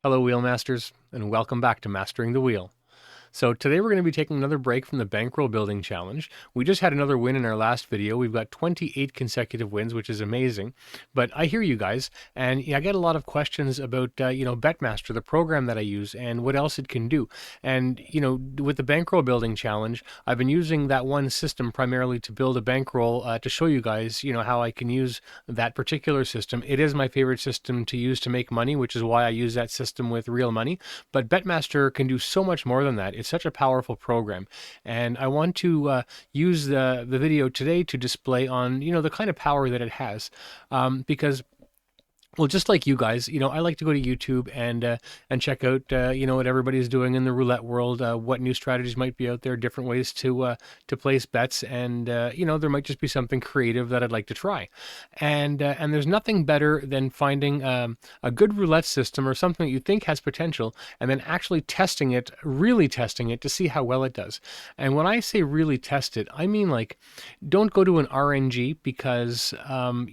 Hello, Wheelmasters, and welcome back to Mastering the Wheel. So today we're going to be taking another break from the bankroll building challenge. We just had another win in our last video. We've got 28 consecutive wins, which is amazing. But I hear you guys, and I get a lot of questions about, Betmaster, the program that I use, and what else it can do. And, with the bankroll building challenge, I've been using that one system primarily to build a bankroll to show you guys, how I can use that particular system. It is my favorite system to use to make money, which is why I use that system with real money. But Betmaster can do so much more than that. It's such a powerful program, and I want to use the video today to display on the kind of power that it has, because well, just like you guys, I like to go to YouTube and check out what everybody's doing in the roulette world, what new strategies might be out there, different ways to place bets, and there might just be something creative that I'd like to try, and there's nothing better than finding a good roulette system or something that you think has potential, and then actually testing it, really testing it to see how well it does. And when I say really test it, I mean like don't go to an RNG because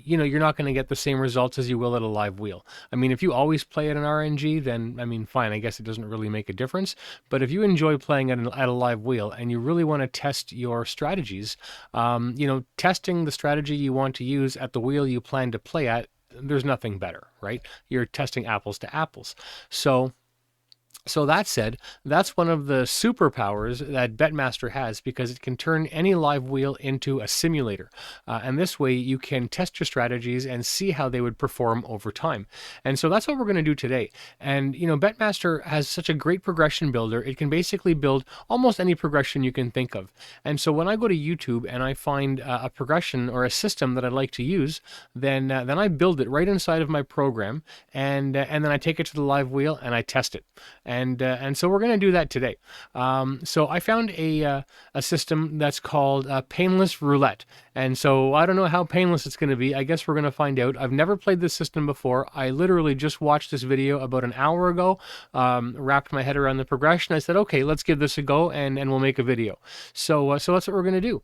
you're not going to get the same results as you will at a live wheel. I mean, if you always play at an RNG, then I mean, fine. I guess it doesn't really make a difference. But if you enjoy playing at a live wheel and you really want to test your strategies, testing the strategy you want to use at the wheel you plan to play at, there's nothing better, right? You're testing apples to apples. So that said, that's one of the superpowers that Betmaster has because it can turn any live wheel into a simulator. And this way you can test your strategies and see how they would perform over time. And so that's what we're going to do today. And, Betmaster has such a great progression builder. It can basically build almost any progression you can think of. And so when I go to YouTube and I find a progression or a system that I'd like to use, then I build it right inside of my program, and then I take it to the live wheel and I test it. And so we're going to do that today. So I found a system that's called Painless Roulette. And so I don't know how painless it's going to be. I guess we're going to find out. I've never played this system before. I literally just watched this video about an hour ago, wrapped my head around the progression. I said, okay, let's give this a go, and we'll make a video. So that's what we're going to do.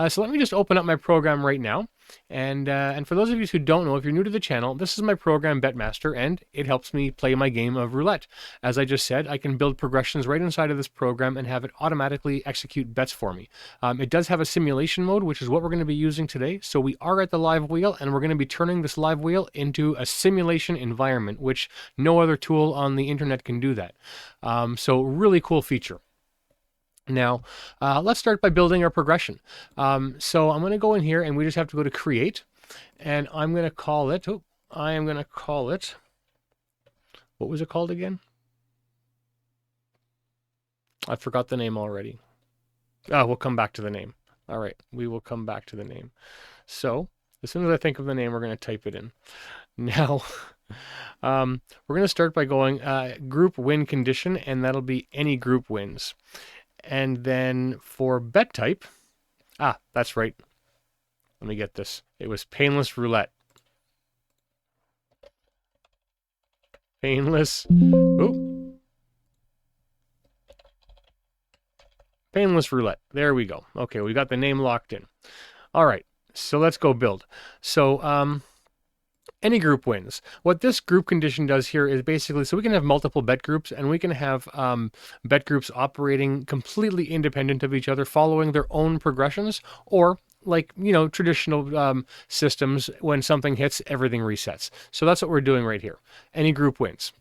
So let me just open up my program right now. And for those of you who don't know, if you're new to the channel, this is my program Betmaster, and it helps me play my game of roulette. As I just said, I can build progressions right inside of this program and have it automatically execute bets for me. It does have a simulation mode, which is what we're going to be using today. So we are at the live wheel, and we're going to be turning this live wheel into a simulation environment, which no other tool on the internet can do that. So really cool feature. Now, let's start by building our progression. So I'm going to go in here and we just have to go to create, and I'm going to call it, what was it called again? I forgot the name already. Oh, we'll come back to the name. All right, we will come back to the name. So as soon as I think of the name, we're going to type it in. Now, we're going to start by going group win condition, and that'll be any group wins. And then for bet type, that's right. Let me get this. It was Painless Roulette. Painless. Painless Roulette. There we go. Okay, we got the name locked in. All right, so let's go build. So, any group wins. What this group condition does here is basically, so we can have multiple bet groups, and we can have bet groups operating completely independent of each other, following their own progressions, or like, traditional systems, when something hits, everything resets. So that's what we're doing right here. Any group wins.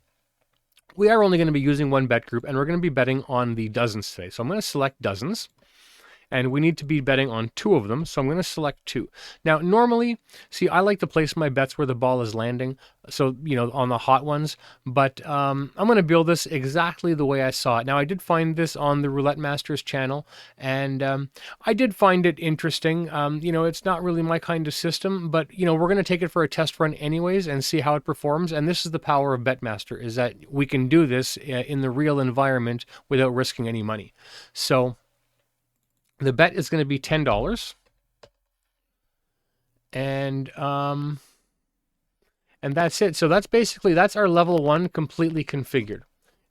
We are only going to be using one bet group, and we're going to be betting on the dozens today. So I'm going to select dozens. And we need to be betting on 2 of them, so I'm going to select 2. Now, normally, see, I like to place my bets where the ball is landing, so, on the hot ones, but I'm going to build this exactly the way I saw it. Now, I did find this on the Roulette Masters channel, and I did find it interesting. It's not really my kind of system, but, we're going to take it for a test run anyways and see how it performs, and this is the power of Betmaster, is that we can do this in the real environment without risking any money. So the bet is going to be $10, and that's it. So that's our level 1 completely configured.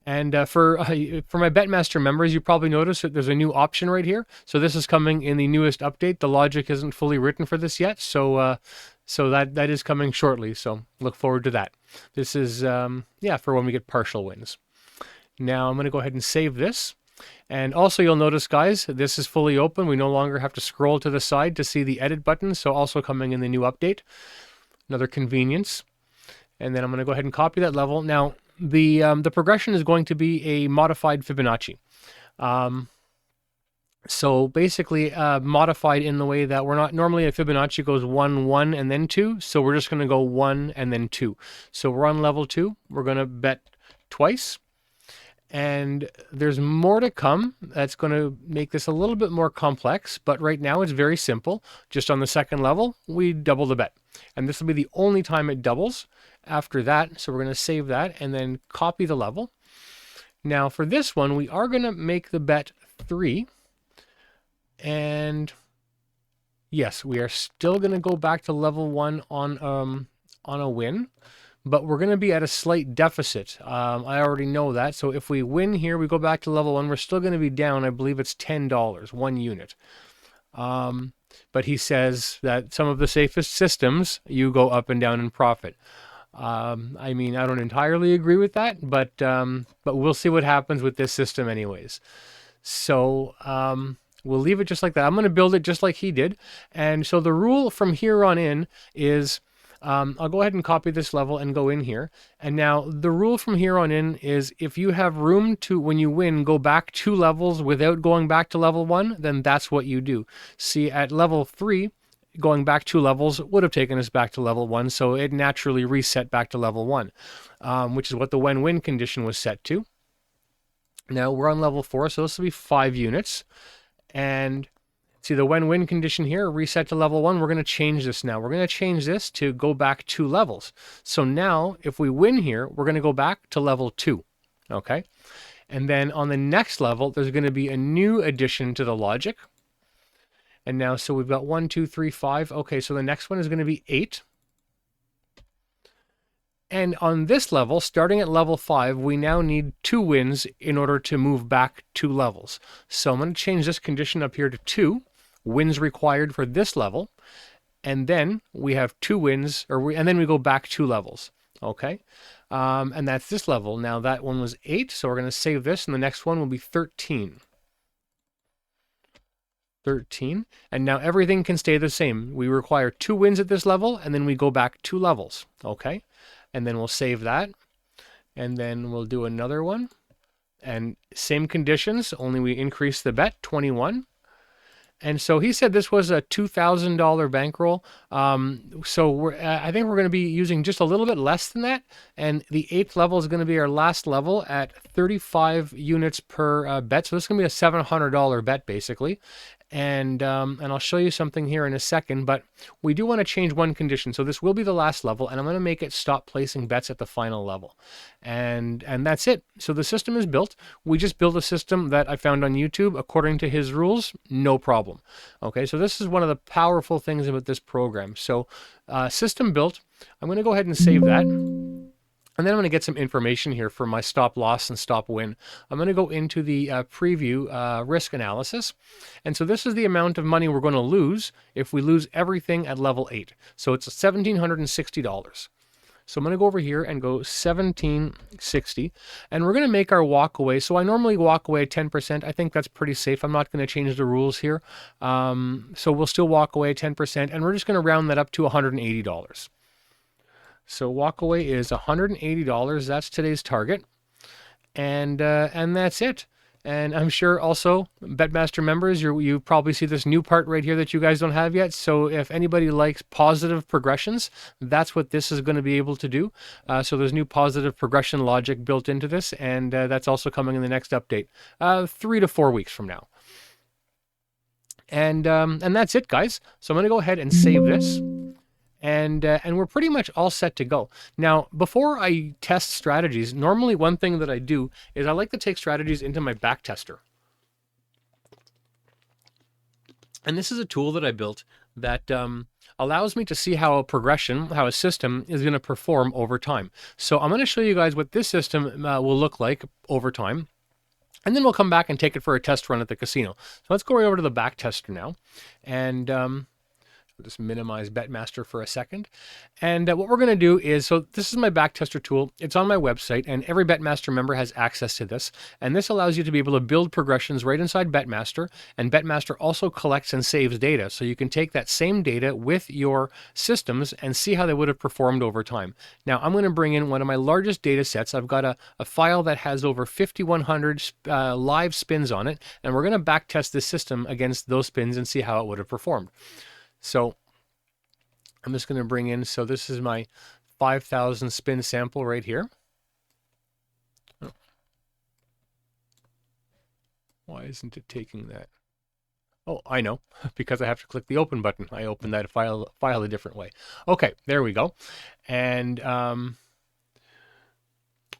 And for my Betmaster members, you probably noticed that there's a new option right here. So this is coming in the newest update. The logic isn't fully written for this yet, so that is coming shortly. So look forward to that. This is, yeah, for when we get partial wins. Now I'm going to go ahead and save this. And also you'll notice, guys, this is fully open. We no longer have to scroll to the side to see the edit button. So also coming in the new update, another convenience. And then I'm going to go ahead and copy that level. Now the progression is going to be a modified Fibonacci. So basically modified in the way that we're not normally a Fibonacci goes 1, 1, and then 2. So we're just going to go 1 and then 2. So we're on level 2. We're going to bet twice. And there's more to come that's going to make this a little bit more complex, but right now it's very simple. Just on the second level, we double the bet. And this will be the only time it doubles after that. So we're going to save that and then copy the level. Now for this one, we are going to make the bet 3. And yes, we are still going to go back to level 1 on a win. But we're going to be at a slight deficit. I already know that. So if we win here, we go back to level 1, we're still going to be down. I believe it's $10, 1 unit. But he says that some of the safest systems, you go up and down in profit. I mean, I don't entirely agree with that, but we'll see what happens with this system anyways. So we'll leave it just like that. I'm going to build it just like he did. And so the rule from here on in is... I'll go ahead and copy this level and go in here. And now the rule from here on in is if you have room to, when you win, go back 2 levels without going back to level 1, then that's what you do. See, at level 3, going back 2 levels would have taken us back to level 1, so it naturally reset back to level 1, which is what the when-win condition was set to. Now we're on level 4, so this will be 5 units. And see the when-win condition here, reset to level 1. We're going to change this now. We're going to change this to go back 2 levels. So now if we win here, we're going to go back to level 2. Okay. And then on the next level, there's going to be a new addition to the logic. And now, so we've got 1, 2, 3, 5. Okay. So the next one is going to be 8. And on this level, starting at level 5, we now need 2 wins in order to move back 2 levels. So I'm going to change this condition up here to 2. Wins required for this level, and then we have 2 wins, and then we go back 2 levels. Okay, and that's this level. Now that one was 8, so we're going to save this, and the next one will be 13. 13, and now everything can stay the same. We require 2 wins at this level, and then we go back 2 levels. Okay, and then we'll save that, and then we'll do another one, and same conditions, only we increase the bet, 21. And so he said this was a $2,000 bankroll. So I think we're going to be using just a little bit less than that. And the 8th level is going to be our last level at 35 units per bet. So this is going to be a $700 bet basically. And I'll show you something here in a second, but we do want to change one condition. So this will be the last level, and I'm going to make it stop placing bets at the final level. And that's it. So the system is built. We just built a system that I found on YouTube according to his rules, no problem. Okay, so this is one of the powerful things about this program. So system built. I'm going to go ahead and save that. And then I'm going to get some information here for my stop loss and stop win. I'm going to go into the preview risk analysis. And so this is the amount of money we're going to lose if we lose everything at level 8. So it's $1,760. So I'm going to go over here and go 1760, and we're going to make our walk away. So I normally walk away at 10%. I think that's pretty safe. I'm not going to change the rules here. So we'll still walk away at 10%, and we're just going to round that up to $180. So walkaway is $180. That's today's target, and that's it. And I'm sure also Betmaster members, you probably see this new part right here that you guys don't have yet. So if anybody likes positive progressions, that's what this is going to be able to do. So there's new positive progression logic built into this, and that's also coming in the next update, 3 to 4 weeks from now. And that's it, guys. So I'm going to go ahead and save this. And we're pretty much all set to go. Now, before I test strategies, normally one thing that I do is I like to take strategies into my back tester. And this is a tool that I built that allows me to see how a system is going to perform over time. So I'm going to show you guys what this system will look like over time. And then we'll come back and take it for a test run at the casino. So let's go right over to the back tester now. And I'll just minimize Betmaster for a second. And what we're going to do is, so this is my backtester tool. It's on my website, and every Betmaster member has access to this. And this allows you to be able to build progressions right inside Betmaster. And Betmaster also collects and saves data. So you can take that same data with your systems and see how they would have performed over time. Now, I'm going to bring in one of my largest data sets. I've got a file that has over 5,100 live spins on it. And we're going to backtest this system against those spins and see how it would have performed. So I'm just going to bring in, so this is my 5,000 spin sample right here. Oh. Why isn't it taking that? Oh, I know, because I have to click the open button. I opened that file a different way. Okay, there we go. And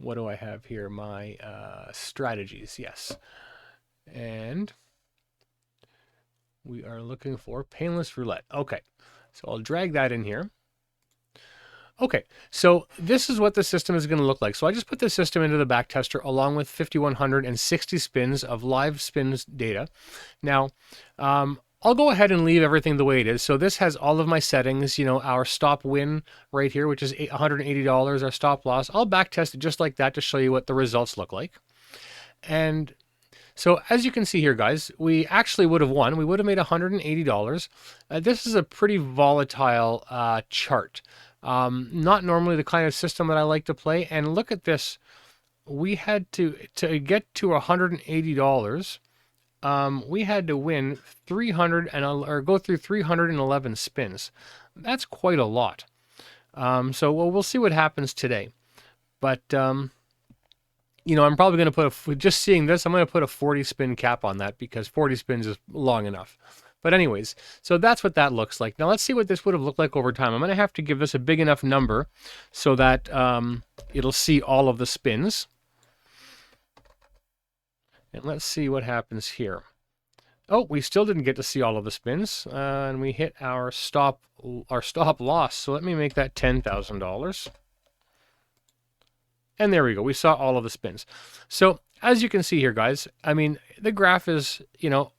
what do I have here? My strategies, yes. And we are looking for Painless Roulette. Okay, so I'll drag that in here. Okay, so this is what the system is going to look like. So I just put the system into the backtester along with 5,160 spins of live spins data. Now, I'll go ahead and leave everything the way it is. So this has all of my settings, you know, our stop win right here, which is $180, our stop loss. I'll backtest it just like that to show you what the results look like. And so as you can see here, guys, we actually would have won. We would have made $180. This is a pretty volatile chart. Not normally the kind of system that I like to play. And look at this. We had to get to $180. We had to win 300 or go through 311 spins. That's quite a lot. So we'll see what happens today. But you know, I'm probably going to put just seeing this, I'm going to put a 40 spin cap on that because 40 spins is long enough. But anyways, so that's what that looks like. Now let's see what this would have looked like over time. I'm going to have to give this a big enough number so that it'll see all of the spins. And let's see what happens here. Oh, we still didn't get to see all of the spins, and we hit our stop loss. So let me make that $10,000. And there we go. We saw all of the spins. So as you can see here, guys, I mean, the graph is, you know,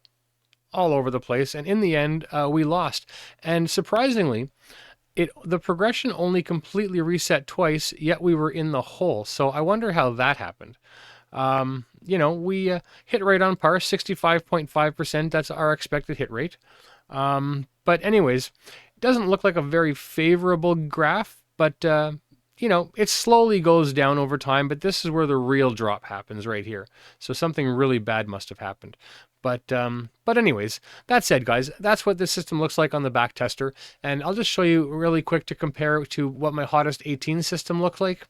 all over the place. And in the end, we lost. And surprisingly, the progression only completely reset twice, yet we were in the hole. So I wonder how that happened. You know, we hit right on par, 65.5%. That's our expected hit rate. But anyways, it doesn't look like a very favorable graph, but you know, it slowly goes down over time, but this is where the real drop happens right here. So something really bad must have happened. But anyways, that said, guys, that's what this system looks like on the backtester. And I'll just show you really quick to compare it to what my hottest 18 system looked like.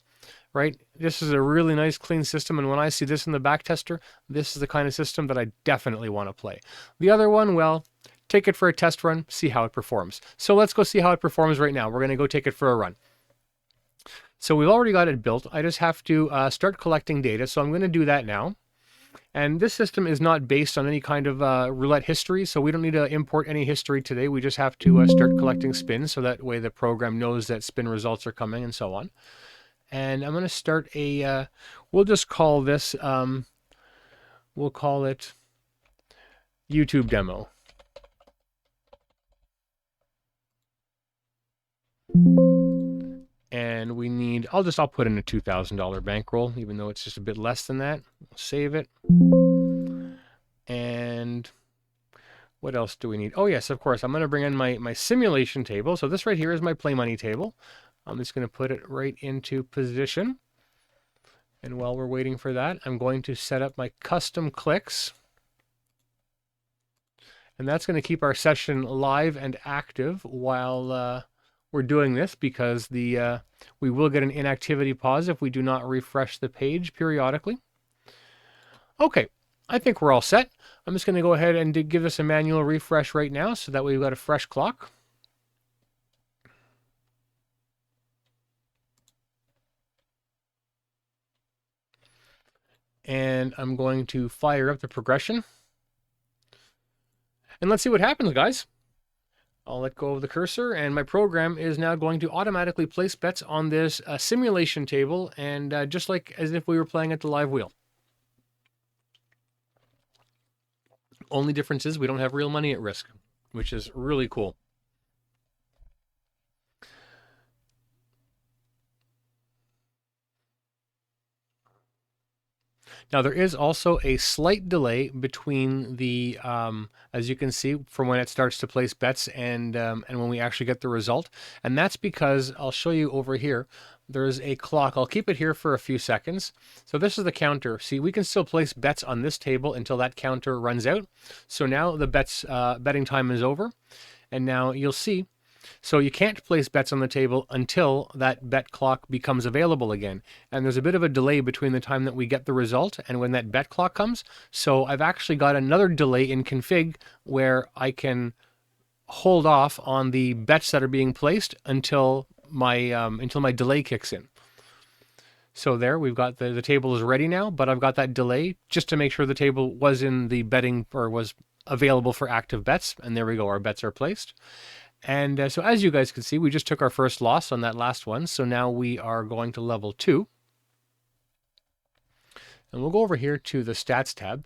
Right? This is a really nice clean system, and when I see this in the backtester, this is the kind of system that I definitely want to play. The other one, well, take it for a test run, see how it performs. So let's go see how it performs right now. We're going to go take it for a run. So we've already got it built. I just have to start collecting data, so I'm going to do that now. And this system is not based on any kind of roulette history, so we don't need to import any history today. We just have to start collecting spins, so that way the program knows that spin results are coming and so on. And I'm going to start a, we'll just call this, we'll call it YouTube demo. And we need, I'll put in a $2,000 bankroll, even though it's just a bit less than that. Save it. And what else do we need? Oh yes, of course, I'm going to bring in my simulation table. So this right here is my play money table. I'm just going to put it right into position. And while we're waiting for that, I'm going to set up my custom clicks. And that's going to keep our session live and active while we're doing this, because we will get an inactivity pause if we do not refresh the page periodically. Okay, I think we're all set. I'm just going to go ahead and give this a manual refresh right now so that we've got a fresh clock. And I'm going to fire up the progression. And let's see what happens, guys. I'll let go of the cursor, and my program is now going to automatically place bets on this simulation table, and just like as if we were playing at the live wheel. Only difference is we don't have real money at risk, which is really cool. Now there is also a slight delay between the, as you can see, from when it starts to place bets and when we actually get the result, and that's because I'll show you over here. There's a clock. I'll keep it here for a few seconds. So this is the counter. See, we can still place bets on this table until that counter runs out. So now the betting time is over, and now you'll see. So you can't place bets on the table until that bet clock becomes available again. And there's a bit of a delay between the time that we get the result and when that bet clock comes. So I've actually got another delay in config where I can hold off on the bets that are being placed until my delay kicks in. So there, we've got the table is ready now, but I've got that delay just to make sure the table was in the betting or was available for active bets. And there we go, our bets are placed. And so as you guys can see, we just took our first loss on that last one. So now we are going to level 2. And we'll go over here to the stats tab.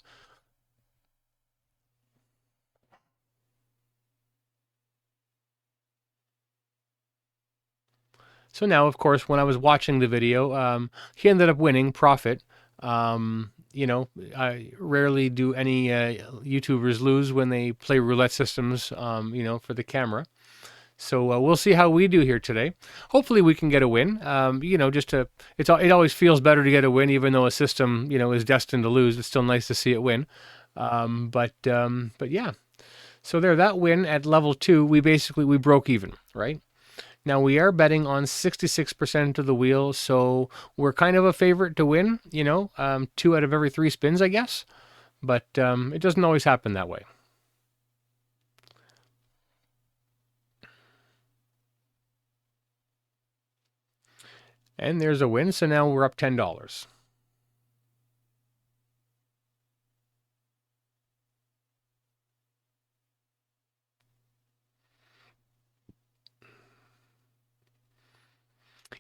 So now, of course, when I was watching the video, he ended up winning profit. I rarely do any YouTubers lose when they play roulette systems, for the camera. So we'll see how we do here today. Hopefully we can get a win. It always feels better to get a win, even though a system, is destined to lose. It's still nice to see it win. But yeah. So there, that win at level 2, we broke even, right? Now we are betting on 66% of the wheel, so we're kind of a favorite to win, 2 out of every 3 spins, I guess. But it doesn't always happen that way. And there's a win, so now we're up $10.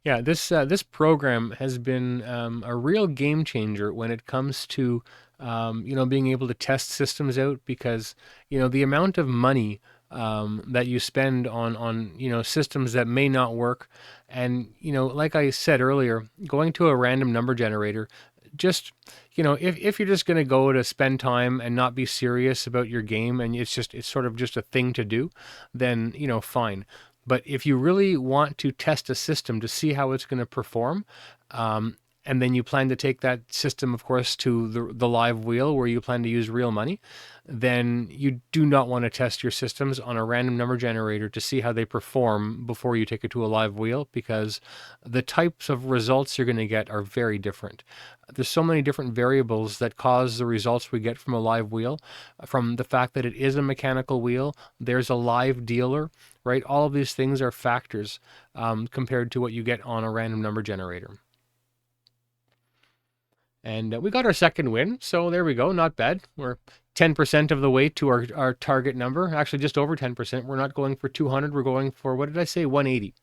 Yeah, this program has been a real game changer when it comes to being able to test systems out, because the amount of money that you spend on systems that may not work, and like I said earlier, going to a random number generator, just if you're just going to go to spend time and not be serious about your game, and it's sort of just a thing to do, then fine. But if you really want to test a system to see how it's going to perform, and then you plan to take that system, of course, to the live wheel where you plan to use real money, then you do not want to test your systems on a random number generator to see how they perform before you take it to a live wheel, because the types of results you're going to get are very different. There's so many different variables that cause the results we get from a live wheel, from the fact that it is a mechanical wheel, there's a live dealer, right? All of these things are factors compared to what you get on a random number generator. And we got our second win, so there we go, not bad. We're 10% of the way to our target number, actually just over 10%. We're not going for 200, we're going for, what did I say, 180.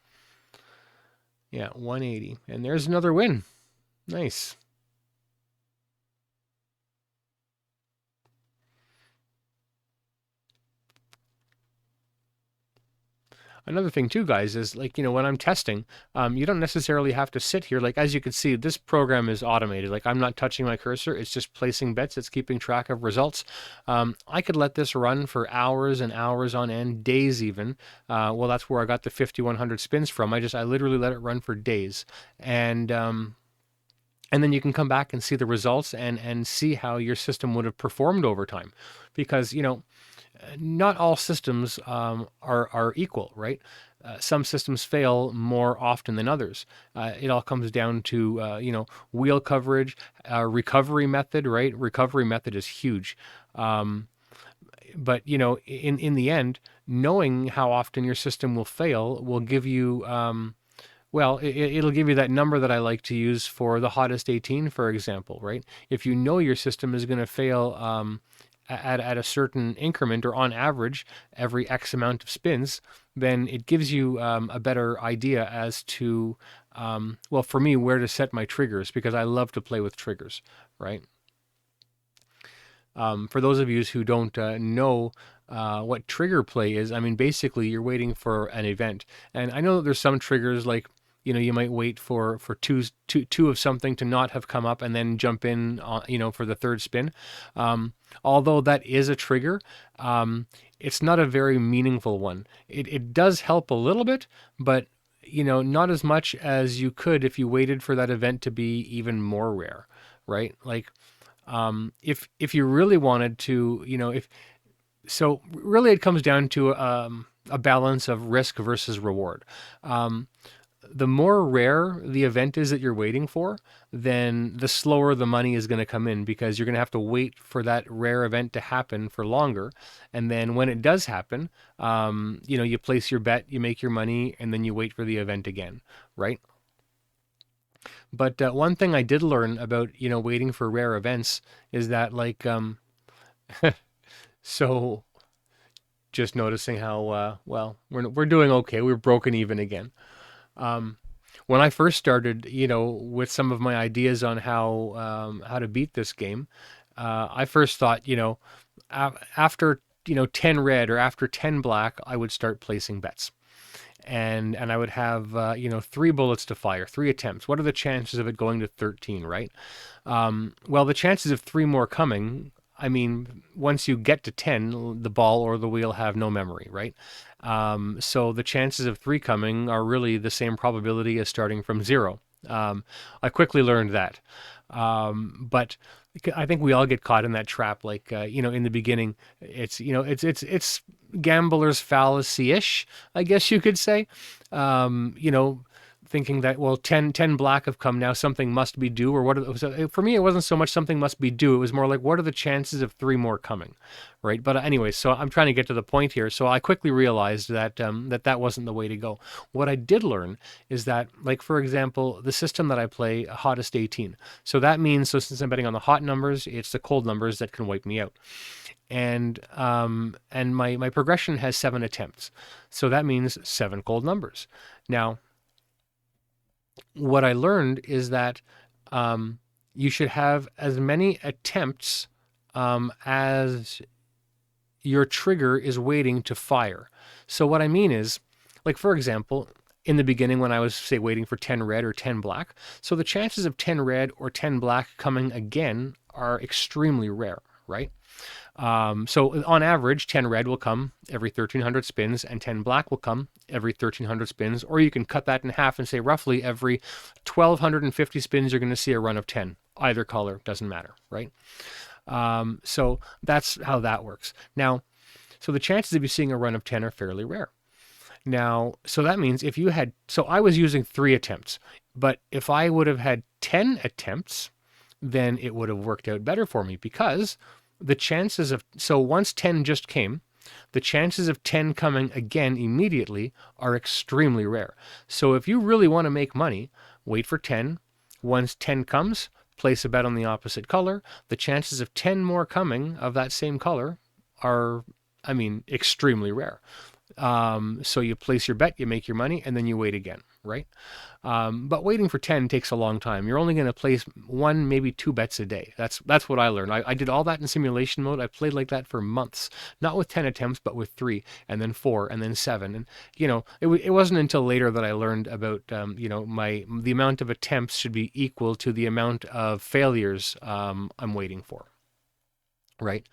Yeah, 180. And there's another win. Nice. Another thing too, guys, is when I'm testing, you don't necessarily have to sit here. As you can see, this program is automated. I'm not touching my cursor. It's just placing bets. It's keeping track of results. I could let this run for hours and hours on end, days even. Well, that's where I got the 5,100 spins from. I literally let it run for days. And then you can come back and see the results and see how your system would have performed over time. Because, not all systems are equal, right? Some systems fail more often than others. It all comes down to, wheel coverage, recovery method, right? Recovery method is huge. But, in the end, knowing how often your system will fail will give you, it'll give you that number that I like to use for the hottest 18, for example, right? If you know your system is going to fail at a certain increment, or on average every X amount of spins, then it gives you a better idea as to, for me, where to set my triggers, because I love to play with triggers, right? For those of you who don't know what trigger play is, basically you're waiting for an event. And I know that there's some triggers, like You might wait for two of something to not have come up and then jump in, for the third spin. Although that is a trigger, it's not a very meaningful one. It does help a little bit, but not as much as you could if you waited for that event to be even more rare, right? Like, if you really wanted to, if so, really it comes down to a balance of risk versus reward. The more rare the event is that you're waiting for, then the slower the money is going to come in, because you're going to have to wait for that rare event to happen for longer. And then when it does happen, you place your bet, you make your money, and then you wait for the event again, right? But one thing I did learn about, waiting for rare events is that, like, so just noticing how, well, we're doing okay. We're broken even again. When I first started, with some of my ideas on how to beat this game, I first thought, after 10 red or after 10 black, I would start placing bets, and I would have 3 bullets to fire, 3 attempts. What are the chances of it going to 13, right? Well, the chances of 3 more coming, I mean, once you get to 10, the ball or the wheel have no memory, right? So the chances of 3 coming are really the same probability as starting from 0. I quickly learned that. But I think we all get caught in that trap. Like, in the beginning, it's gambler's fallacy-ish, I guess you could say. Thinking that, well, 10 black have come now, something must be due, or for me, it wasn't so much something must be due. It was more like, what are the chances of 3 more coming, right? But anyway, so I'm trying to get to the point here. So I quickly realized that that wasn't the way to go. What I did learn is that, like, for example, the system that I play, hottest 18. So that means, so since I'm betting on the hot numbers, it's the cold numbers that can wipe me out. And my progression has 7 attempts. So that means 7 cold numbers. Now, what I learned is that you should have as many attempts as your trigger is waiting to fire. So what I mean is, like, for example, in the beginning when I was, say, waiting for 10 red or 10 black, so the chances of 10 red or 10 black coming again are extremely rare, right? So on average, 10 red will come every 1,300 spins and 10 black will come every 1,300 spins. Or you can cut that in half and say roughly every 1,250 spins, you're going to see a run of 10. Either color, doesn't matter, right? So that's how that works. Now, so the chances of you seeing a run of 10 are fairly rare. Now, so that means if you had, so I was using 3 attempts, but if I would have had 10 attempts, then it would have worked out better for me, because the chances of, so once 10 just came, the chances of 10 coming again immediately are extremely rare. So if you really want to make money, wait for 10. Once 10 comes, place a bet on the opposite color. The chances of 10 more coming of that same color are, I mean, extremely rare. So you place your bet, you make your money, and then you wait again, right? But waiting for 10 takes a long time. You're only going to place 1, maybe 2 bets a day. That's what I learned. I did all that in simulation mode. I played like that for months, not with 10 attempts, but with 3, and then 4, and then 7. And, it wasn't until later that I learned about, the amount of attempts should be equal to the amount of failures I'm waiting for. Right,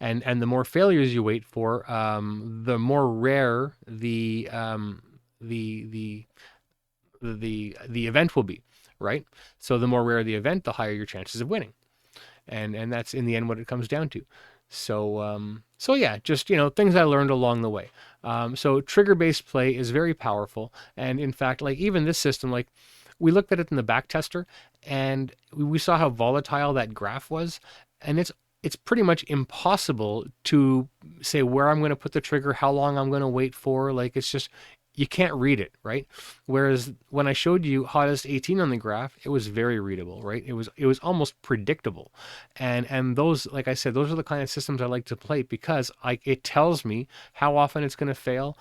and the more failures you wait for, the more rare the event will be, right? So the more rare the event, the higher your chances of winning, and that's in the end what it comes down to. So yeah, just things I learned along the way. So trigger-based play is very powerful, and in fact, like, even this system, like, we looked at it in the back tester, and we saw how volatile that graph was, and it's pretty much impossible to say where I'm going to put the trigger, how long I'm going to wait for. Like, it's just, you can't read it, right? Whereas when I showed you hottest 18 on the graph, it was very readable, right? It was almost predictable. And those, like I said, those are the kind of systems I like to play, because it tells me how often it's going to fail,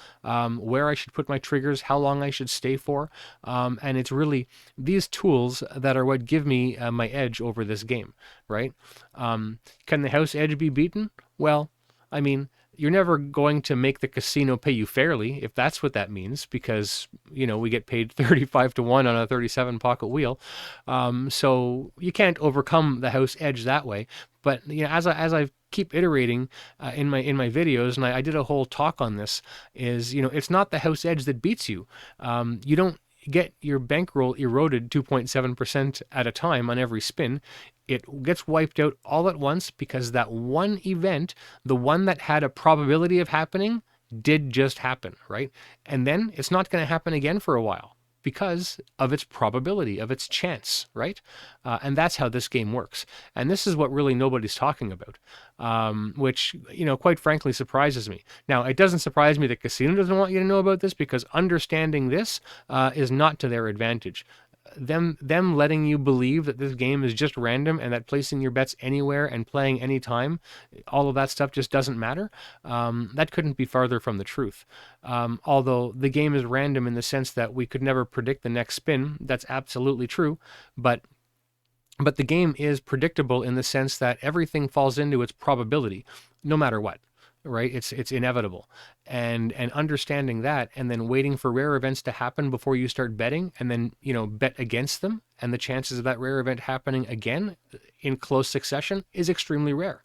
where I should put my triggers, how long I should stay for. And it's really these tools that are what give me my edge over this game, right? Can the house edge be beaten? Well, I mean, you're never going to make the casino pay you fairly, if that's what that means, because, we get paid 35 to 1 on a 37 pocket wheel. So you can't overcome the house edge that way. But, as I keep iterating in my videos, and I did a whole talk on this, is, it's not the house edge that beats you. You don't get your bankroll eroded 2.7% at a time on every spin. It gets wiped out all at once because that one event, the one that had a probability of happening, did just happen, right? And then it's not going to happen again for a while because of its probability, of its chance, right? And that's how this game works. And this is what really nobody's talking about, which, quite frankly, surprises me. Now, it doesn't surprise me that Casino doesn't want you to know about this, because understanding this is not to their advantage. Them letting you believe that this game is just random and that placing your bets anywhere and playing anytime, all of that stuff just doesn't matter. That couldn't be farther from the truth. Although the game is random in the sense that we could never predict the next spin, that's absolutely true. But the game is predictable in the sense that everything falls into its probability, no matter what. Right? It's inevitable. And understanding that, and then waiting for rare events to happen before you start betting, and then, bet against them, and the chances of that rare event happening again in close succession is extremely rare.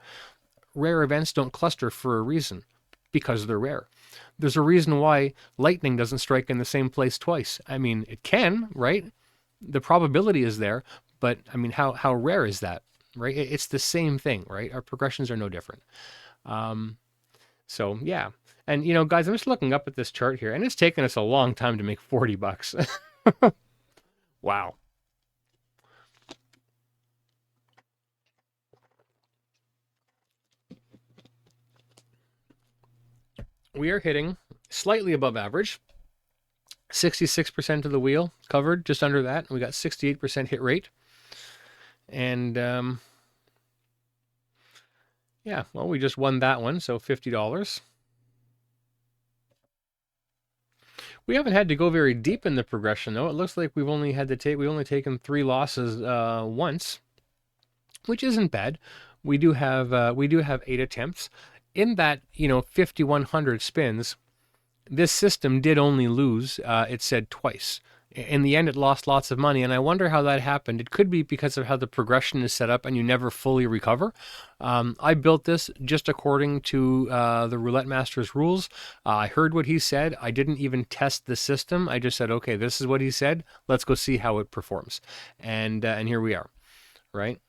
Rare events don't cluster for a reason, because they're rare. There's a reason why lightning doesn't strike in the same place twice. I mean, it can, right? The probability is there, but I mean, how rare is that, right? It's the same thing, right? Our progressions are no different. So yeah. And guys, I'm just looking up at this chart here, and it's taken us a long time to make $40. Wow. We are hitting slightly above average. 66% of the wheel covered, just under that. We got 68% hit rate. And yeah, well, we just won that one, so $50. We haven't had to go very deep in the progression, though. It looks like we've only taken 3 losses once, which isn't bad. We do have 8 attempts. In that, 5,100 spins, this system did only lose, it said, twice. In the end, it lost lots of money, and I wonder how that happened. It could be because of how the progression is set up and you never fully recover. I built this just according to the Roulette Master's rules. I heard what he said. I didn't even test the system. I just said, okay, this is what he said. Let's go see how it performs. And here we are, right?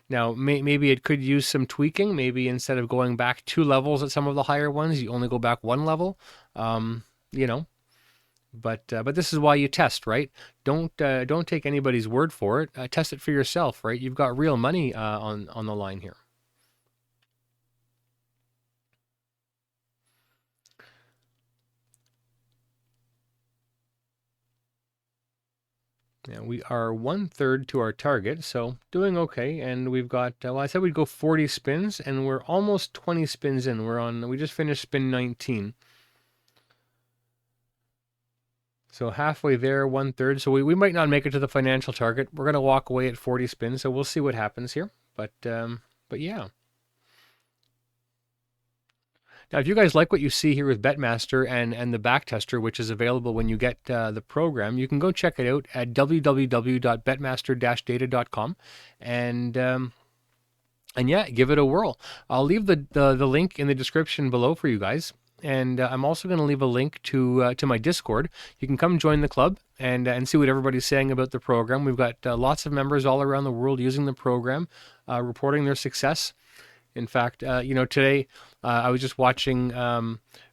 Now, maybe it could use some tweaking. Maybe instead of going back 2 levels at some of the higher ones, you only go back 1 level. But this is why you test, right? Don't take anybody's word for it. Test it for yourself, right? You've got real money on the line here. Yeah, we are 1/3 to our target, so doing okay. And we've got, I said we'd go 40 spins, and we're almost 20 spins in. We just finished spin 19. So halfway there, 1/3. So we might not make it to the financial target. We're going to walk away at 40 spins, so we'll see what happens here. But yeah. Now, if you guys like what you see here with Betmaster and the backtester, which is available when you get the program, you can go check it out at www.betmaster-data.com, and yeah, give it a whirl. I'll leave the link in the description below for you guys. And I'm also going to leave a link to my Discord. You can come join the club and see what everybody's saying about the program. We've got lots of members all around the world using the program, reporting their success. In fact, today I was just watching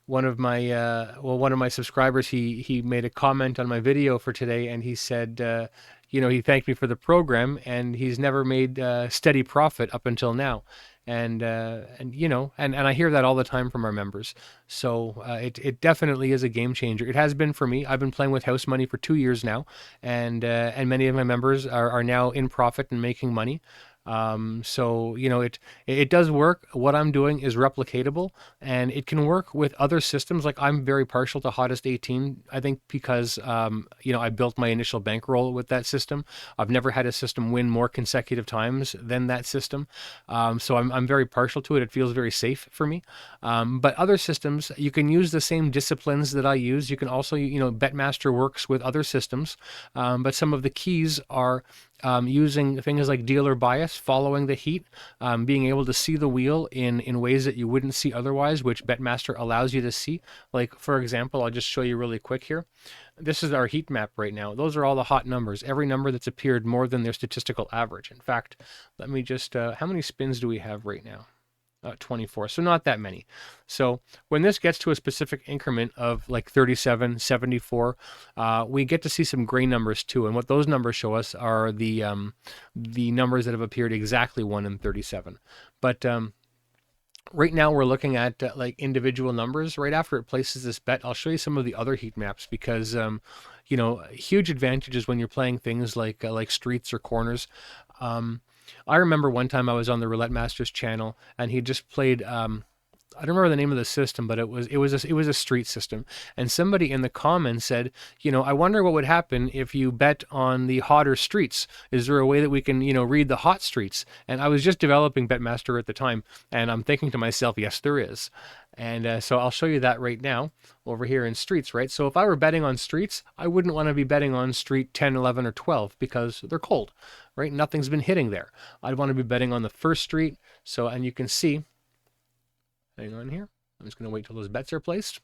one of my subscribers. He made a comment on my video for today, and he said, he thanked me for the program, and he's never made steady profit up until now. And I hear that all the time from our members. So it definitely is a game changer. It has been for me. I've been playing with house money for 2 years now, and many of my members are now in profit and making money. So, you know, it does work. What I'm doing is replicatable, and it can work with other systems. Like, I'm very partial to Hottest 18, I think, because, you know, I built my initial bankroll with that system. I've never had a system win more consecutive times than that system. So I'm very partial to it. It feels very safe for me. But other systems, you can use the same disciplines that I use. You can also, you know, Betmaster works with other systems, but some of the keys are using things like dealer bias, following the heat, being able to see the wheel in ways that you wouldn't see otherwise, which Betmaster allows you to see. Like, for example, I'll just show you really quick here. This is our heat map right now. Those are all the hot numbers, every number that's appeared more than their statistical average. In fact, let me just, how many spins do we have right now? 24, so not that many. So when this gets to a specific increment of like 37, 74, we get to see some gray numbers too. And what those numbers show us are the numbers that have appeared exactly 1 in 37. But right now we're looking at like individual numbers. Right after it places this bet, I'll show you some of the other heat maps because, you know, huge advantages when you're playing things like streets or corners. I remember one time I was on the Roulette Masters channel, and he just played. I don't remember the name of the system, but it was a street system. And somebody in the comments said, you know, I wonder what would happen if you bet on the hotter streets. Is there a way that we can, you know, read the hot streets? And I was just developing Betmaster at the time, and I'm thinking to myself, yes, there is. And so I'll show you that right now over here in streets, right? So if I were betting on streets, I wouldn't want to be betting on street 10, 11, or 12 because they're cold, right? Nothing's been hitting there. I'd want to be betting on the first street. So, and you can see, hang on here. I'm just going to wait till those bets are placed.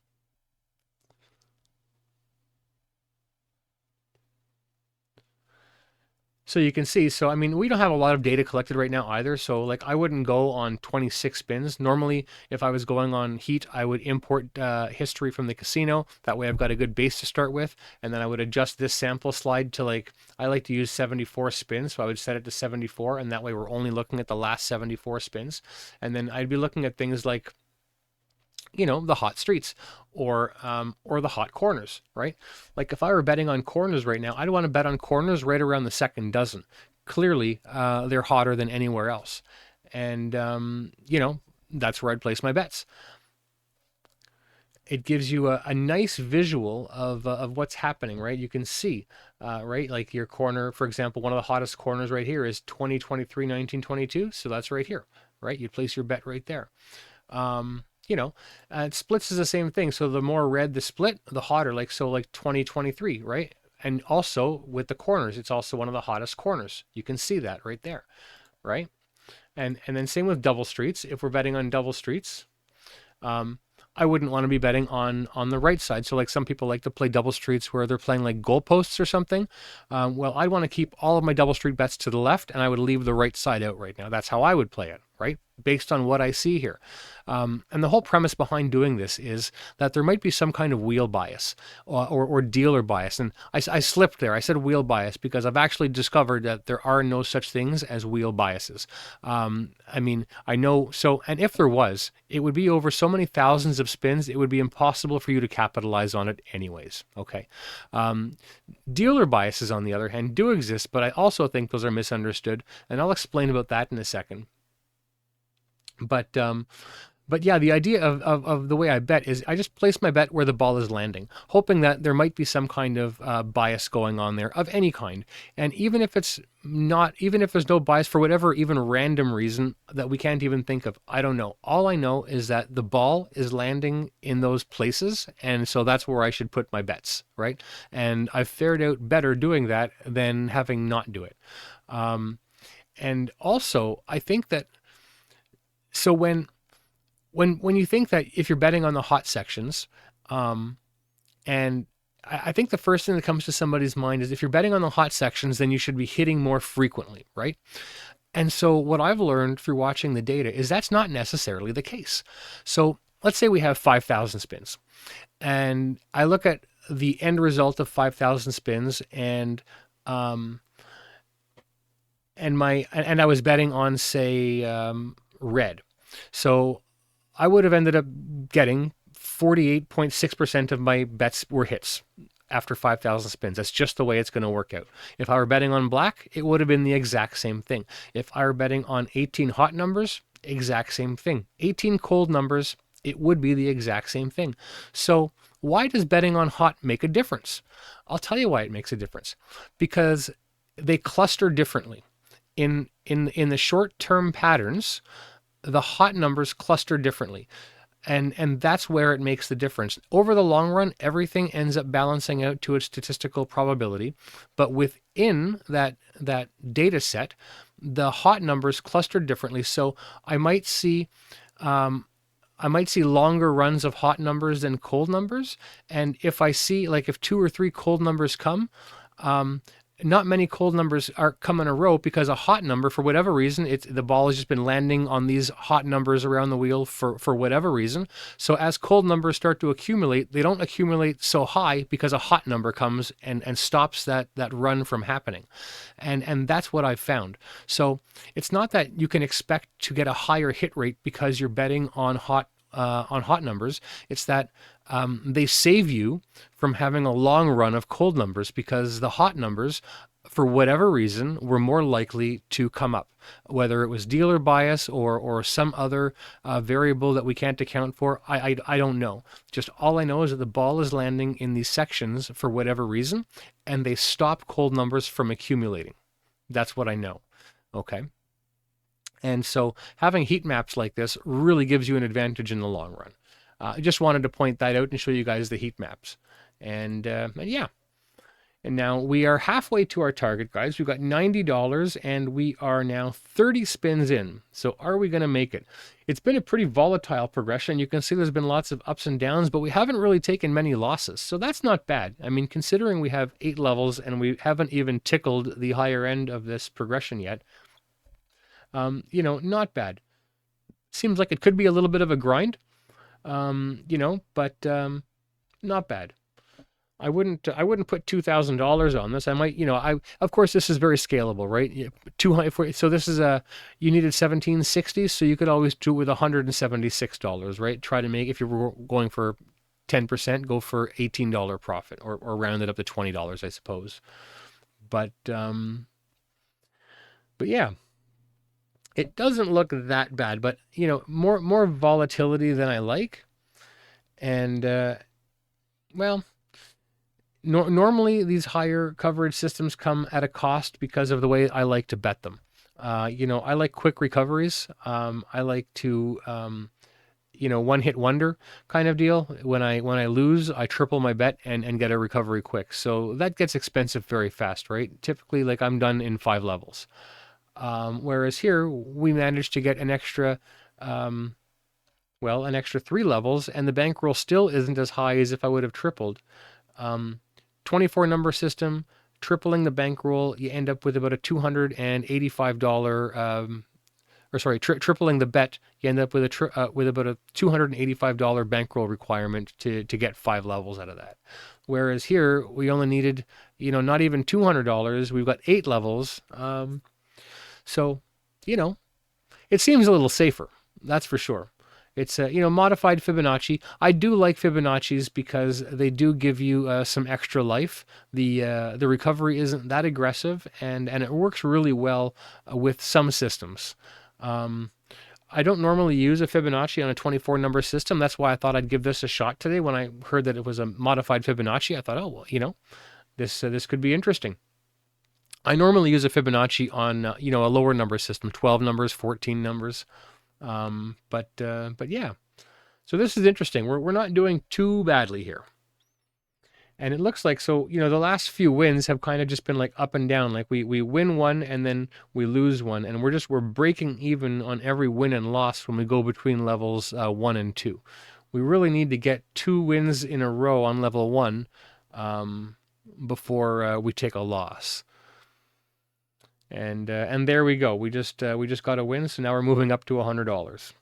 So you can see, so I mean, we don't have a lot of data collected right now either. So like, I wouldn't go on 26 spins. Normally, if I was going on heat, I would import history from the casino. That way I've got a good base to start with. And then I would adjust this sample slide to, like, I like to use 74 spins. So I would set it to 74. And that way we're only looking at the last 74 spins. And then I'd be looking at things like, you know, the hot streets or the hot corners, right? Like, if I were betting on corners right now, I'd want to bet on corners right around the second dozen. Clearly, they're hotter than anywhere else. And, you know, that's where I'd place my bets. It gives you a nice visual of what's happening, right? You can see, right? Like your corner, for example, one of the hottest corners right here is 2023, 1922. So that's right here, right? You place your bet right there. You know, splits is the same thing. So the more red the split, the hotter, like, so like 2023, right? And also with the corners, it's also one of the hottest corners. You can see that right there, right? And then same with double streets. If we're betting on double streets, I wouldn't want to be betting on the right side. So like, some people like to play double streets where they're playing like goalposts or something. Well, I'd want to keep all of my double street bets to the left, and I would leave the right side out right now. That's how I would play it, right? Based on what I see here. And the whole premise behind doing this is that there might be some kind of wheel bias or dealer bias. And I slipped there. I said wheel bias because I've actually discovered that there are no such things as wheel biases. I mean, I know, so, and if there was, it would be over so many thousands of spins, it would be impossible for you to capitalize on it anyways, okay? Dealer biases, on the other hand, do exist, but I also think those are misunderstood, and I'll explain about that in a second. But yeah, the idea of the way I bet is I just place my bet where the ball is landing, hoping that there might be some kind of bias going on there of any kind. And even if it's not, even if there's no bias for whatever even random reason that we can't even think of, I don't know. All I know is that the ball is landing in those places, and so that's where I should put my bets, right? And I've fared out better doing that than having not do it. And also, I think that, so when you think that if you're betting on the hot sections, and I think the first thing that comes to somebody's mind is if you're betting on the hot sections, then you should be hitting more frequently, right? And so what I've learned through watching the data is that's not necessarily the case. So let's say we have 5,000 spins, and I look at the end result of 5,000 spins, and I was betting on, say, red. So I would have ended up getting 48.6% of my bets were hits. after 5,000 spins. That's just the way it's going to work out. If I were betting on black, it would have been the exact same thing. If I were betting on 18 hot numbers, exact same thing. 18 cold numbers, it would be the exact same thing. So why does betting on hot make a difference? I'll tell you why it makes a difference. Because they cluster differently. In the short-term patterns, the hot numbers cluster differently. And that's where it makes the difference. Over the long run, everything ends up balancing out to a statistical probability. But within that data set, the hot numbers cluster differently. So I might see longer runs of hot numbers than cold numbers. And if I see, like, if 2 or 3 cold numbers come, not many cold numbers come in a row, because a hot number, for whatever reason, the ball has just been landing on these hot numbers around the wheel for whatever reason. So as cold numbers start to accumulate, they don't accumulate so high because a hot number comes and stops that run from happening. And that's what I've found. So it's not that you can expect to get a higher hit rate because you're betting on hot numbers. It's that they save you from having a long run of cold numbers, because the hot numbers, for whatever reason, were more likely to come up, whether it was dealer bias or some other variable that we can't account for. I don't know. Just all I know is that the ball is landing in these sections for whatever reason, and they stop cold numbers from accumulating. That's what I know. Okay. And so having heat maps like this really gives you an advantage in the long run. I just wanted to point that out and show you guys the heat maps. And yeah. And now we are halfway to our target, guys. We've got $90 and we are now 30 spins in. So are we going to make it? It's been a pretty volatile progression. You can see there's been lots of ups and downs, but we haven't really taken many losses. So that's not bad. I mean, considering we have 8 levels and we haven't even tickled the higher end of this progression yet, not bad. Seems like it could be a little bit of a grind, but not bad. I wouldn't put $2,000 on this. I might, of course, this is very scalable, right? 200. So this is you needed 1760, so you could always do it with $176, right? Try to make, if you were going for 10%, go for $18 profit, or round it up to $20, I suppose. But yeah. It doesn't look that bad, but more volatility than I like. And normally these higher coverage systems come at a cost because of the way I like to bet them. I like quick recoveries. I like to one hit wonder kind of deal. When I lose, I triple my bet and get a recovery quick. So that gets expensive very fast, right? Typically, like, I'm done in 5 levels. Whereas here we managed to get an extra 3 levels, and the bankroll still isn't as high as if I would have tripled. 24 number system, tripling the bankroll, you end up with about a $285, tripling the bet, you end up with about a $285 bankroll requirement to get 5 levels out of that. Whereas here we only needed, not even $200. We've got 8 levels. So, it seems a little safer, that's for sure. It's modified Fibonacci. I do like Fibonacci's because they do give you some extra life. The recovery isn't that aggressive, and it works really well with some systems. I don't normally use a Fibonacci on a 24 number system. That's why I thought I'd give this a shot today. When I heard that it was a modified Fibonacci, I thought, oh well, this could be interesting. I normally use a Fibonacci on a lower number system, 12 numbers, 14 numbers, but yeah. So this is interesting. We're not doing too badly here, and it looks like, so the last few wins have kind of just been like up and down. Like we win one and then we lose one, and we're breaking even on every win and loss when we go between levels 1 and 2. We really need to get 2 wins in a row on level 1 before we take a loss. And there we go. We just got a win, so now we're moving up to $100.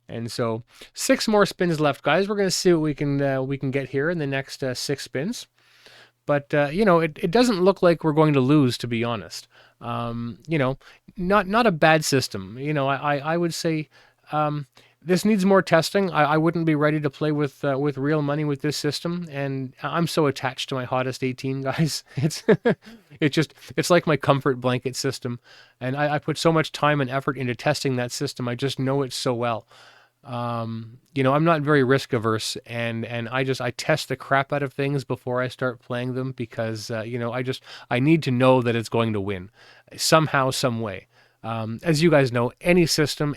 And so 6 more spins left, guys. We're going to see what we can get here in the next 6 spins. But it doesn't look like we're going to lose, to be honest. Not a bad system. I would say This needs more testing. I wouldn't be ready to play with real money with this system, and I'm so attached to my hottest 18, guys. It's like my comfort blanket system, and I put so much time and effort into testing that system. I just know it so well. I'm not very risk averse, and I test the crap out of things before I start playing them because I need to know that it's going to win somehow, some way. As you guys know, every system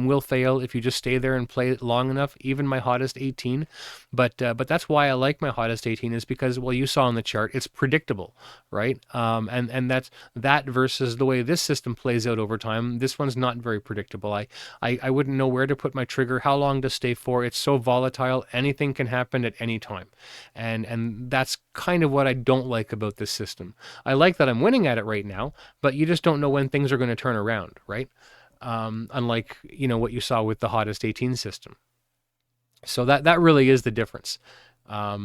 will fail if you just stay there and play it long enough, even my hottest 18. But that's why I like my hottest 18 is because, well, you saw on the chart, it's predictable, right? And that's that versus the way this system plays out over time. This one's not very predictable. I wouldn't know where to put my trigger, how long to stay for. It's so volatile. Anything can happen at any time. And that's kind of what I don't like about this system. I like that I'm winning at it right now, but you just don't know when things are going to turn around, right? Unlike, what you saw with the hottest 18 system. So that really is the difference. I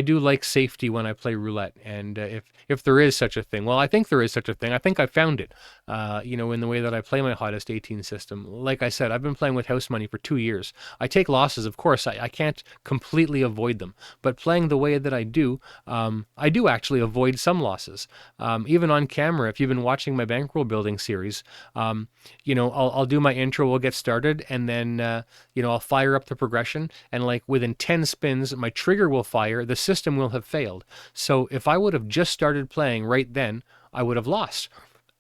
do like safety when I play roulette, and if there is such a thing, well, I think there is such a thing. I think I found it, in the way that I play my hottest 18 system. Like I said, I've been playing with house money for 2 years. I take losses, of course. I can't completely avoid them, but playing the way that I do actually avoid some losses. Even on camera, if you've been watching my bankroll building series, I'll do my intro, we'll get started, and then I'll fire up the progression, and like within 10 spins, my trigger will fire, the system will have failed. So if I would have just started playing right then, I would have lost.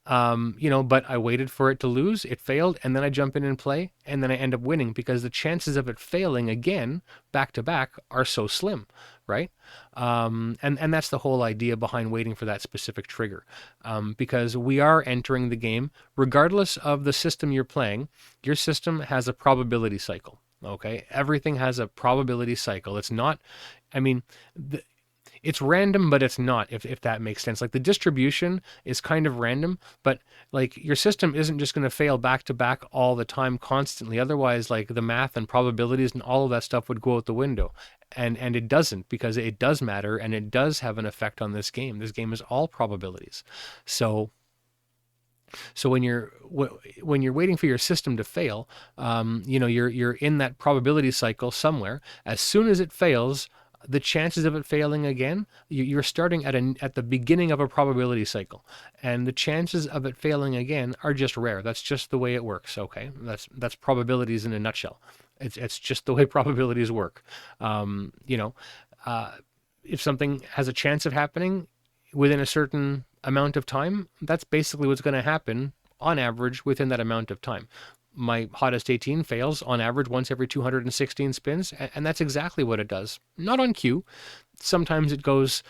But I waited for it to lose, it failed, and then I jump in and play, and then I end up winning because the chances of it failing again, back to back, are so slim, right? And that's the whole idea behind waiting for that specific trigger. Because we are entering the game, regardless of the system you're playing, your system has a probability cycle. Okay, everything has a probability cycle. It's not, it's random, but it's not, if that makes sense. Like the distribution is kind of random, but like your system isn't just going to fail back to back all the time constantly. Otherwise, like the math and probabilities and all of that stuff would go out the window. And it doesn't, because it does matter and it does have an effect on this game. This game is all probabilities. So when you're waiting for your system to fail, you're in that probability cycle somewhere. As soon as it fails, the chances of it failing again, you're starting at the beginning of a probability cycle, and the chances of it failing again are just rare. That's just the way it works. Okay, that's probabilities in a nutshell. It's just the way probabilities work. If something has a chance of happening within a certain amount of time, that's basically what's going to happen on average within that amount of time. My hottest 18 fails on average once every 216 spins, and that's exactly what it does. Not on cue. Sometimes it goes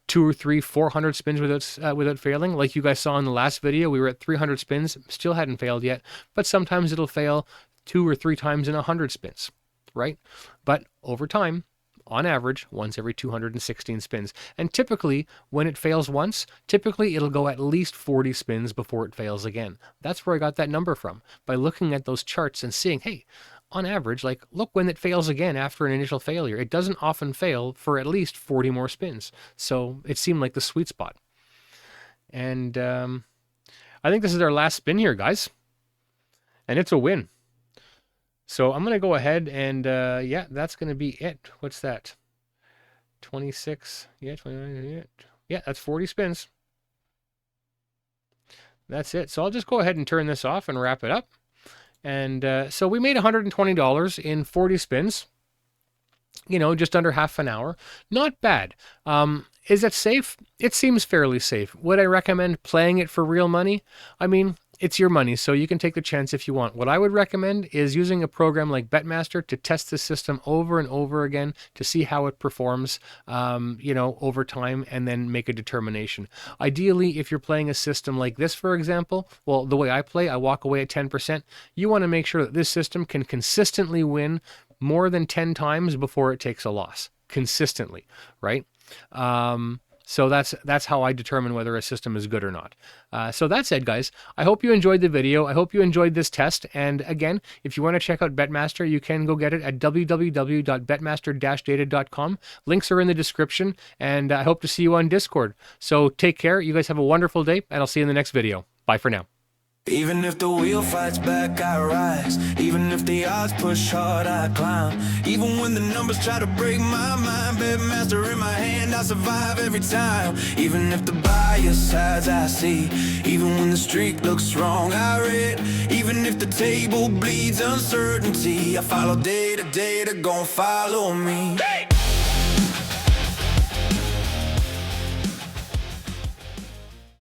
200 or 300, 400 spins without failing. Like you guys saw in the last video, we were at 300 spins, still hadn't failed yet. But sometimes it'll fail 2 or 3 times in 100 spins, right? But over time, on average, once every 216 spins. And typically, when it fails once, it'll go at least 40 spins before it fails again. That's where I got that number from, by looking at those charts and seeing, hey, on average, like, look when it fails again after an initial failure. It doesn't often fail for at least 40 more spins. So it seemed like the sweet spot. And I think this is our last spin here, guys. And it's a win. So I'm going to go ahead and, that's going to be it. What's that? 26. Yeah, 29. Yeah, that's 40 spins. That's it. So I'll just go ahead and turn this off and wrap it up. And so we made $120 in 40 spins. Just under half an hour. Not bad. Is it safe? It seems fairly safe. Would I recommend playing it for real money? It's your money, so you can take the chance if you want. What I would recommend is using a program like Betmaster to test the system over and over again to see how it performs, over time, and then make a determination. Ideally, if you're playing a system like this, for example, well, the way I play, I walk away at 10%. You want to make sure that this system can consistently win more than 10 times before it takes a loss. Consistently, right? So that's how I determine whether a system is good or not. So that said, guys, I hope you enjoyed the video. I hope you enjoyed this test. And again, if you want to check out Betmaster, you can go get it at www.betmaster-data.com. Links are in the description, and I hope to see you on Discord. So take care. You guys have a wonderful day, and I'll see you in the next video. Bye for now. Even if the wheel fights back, I rise. Even if the odds push hard, I climb. Even when the numbers try to break my mind, Bedmaster in my hand, I survive every time. Even if the bias sides I see, even when the streak looks wrong, I read. Even if the table bleeds uncertainty, I follow day to day, they're gon' follow me.